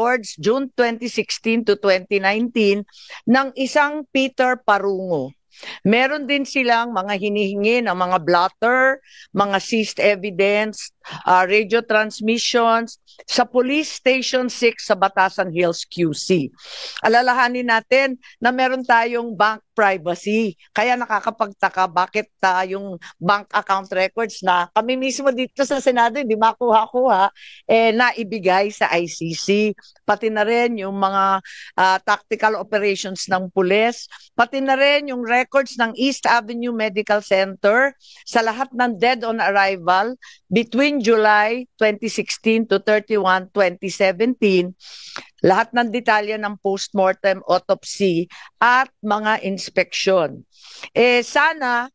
records June 2016 to 2019 ng isang Peter Parungo. Meron din silang mga hinihingi ng mga blotter, mga seized evidence, radio transmissions sa Police Station 6 sa Batasan Hills, QC. Alalahanin natin na meron tayong bank privacy. Kaya nakakapagtaka bakit yung bank account records na kami mismo dito sa Senado hindi makuha-kuha, naibigay sa ICC. Pati na rin yung mga tactical operations ng pulis, pati na rin yung records ng East Avenue Medical Center sa lahat ng dead on arrival between July 2016 to 31, 2017, lahat ng detalye ng postmortem autopsy at mga inspeksyon. Sana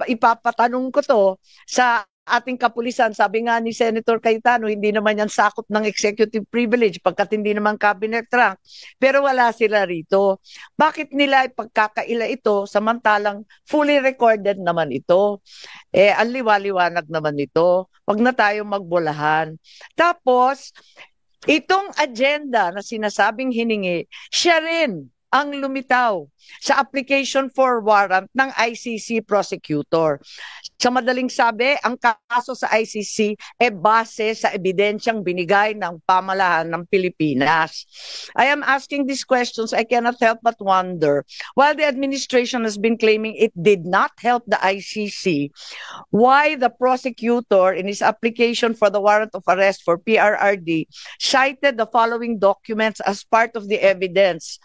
ipapatanong ko to sa ating kapulisan. Sabi nga ni Senator Cayetano, hindi naman yan sakop ng executive privilege pagkat hindi naman cabinet rank. Pero wala sila rito. Bakit nila ipagkakaila ito samantalang fully recorded naman ito? Ang liwaliwanag naman ito. Wag na tayo magbulahan. Tapos, itong agenda na sinasabing hiningi, siya rin ang lumitaw sa application for warrant ng ICC prosecutor. Sa madaling sabi, ang kaso sa ICC base sa ebidensyang binigay ng pamahalaan ng Pilipinas. I am asking these questions, I cannot help but wonder, while the administration has been claiming it did not help the ICC, why the prosecutor in his application for the warrant of arrest for PRRD cited the following documents as part of the evidence.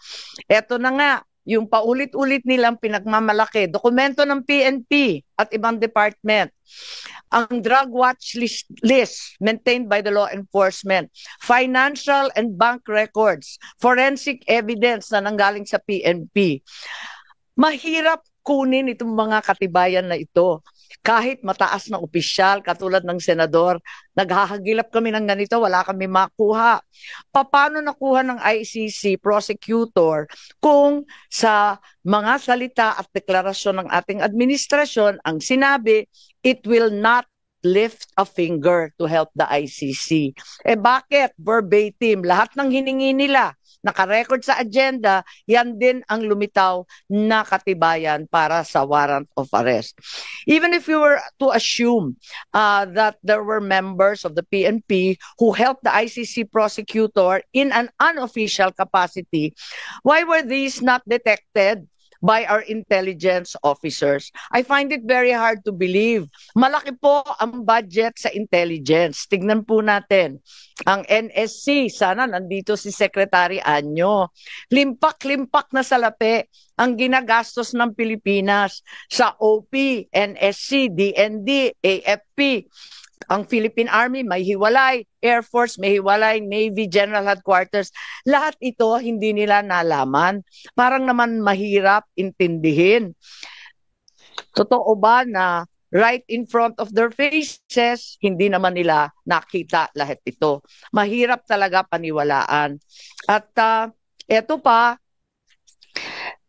Eto na nga, yung paulit-ulit nilang pinagmamalaki, dokumento ng PNP at ibang department, ang drug watch list maintained by the law enforcement, financial and bank records, forensic evidence na nanggaling sa PNP. Mahirap kunin itong mga katibayan na ito. Kahit mataas na opisyal, katulad ng senador, naghahagilap kami ng ganito, wala kami makuha. Paano nakuha ng ICC prosecutor kung sa mga salita at deklarasyon ng ating administrasyon ang sinabi, it will not lift a finger to help the ICC? Bakit? Verbatim, lahat ng hiningi nila, nakarecord sa agenda, yan din ang lumitaw na katibayan para sa warrant of arrest. Even if you were to assume that there were members of the PNP who helped the ICC prosecutor in an unofficial capacity, why were these not detected by our intelligence officers? I find it very hard to believe. Malaki po ang budget sa intelligence. Tignan po natin. Ang NSC, sana nandito si Secretary Anyo. Limpak-limpak na salapi ang ginagastos ng Pilipinas sa OP, NSC, DND, AFP. Ang Philippine Army may hiwalay, Air Force may hiwalay, Navy General Headquarters. Lahat ito hindi nila nalaman. Parang naman mahirap intindihin. Totoo ba na right in front of their faces, hindi naman nila nakita lahat ito? Mahirap talaga paniwalaan. At eto pa,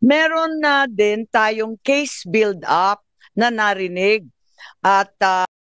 meron na din tayong case build-up na narinig. At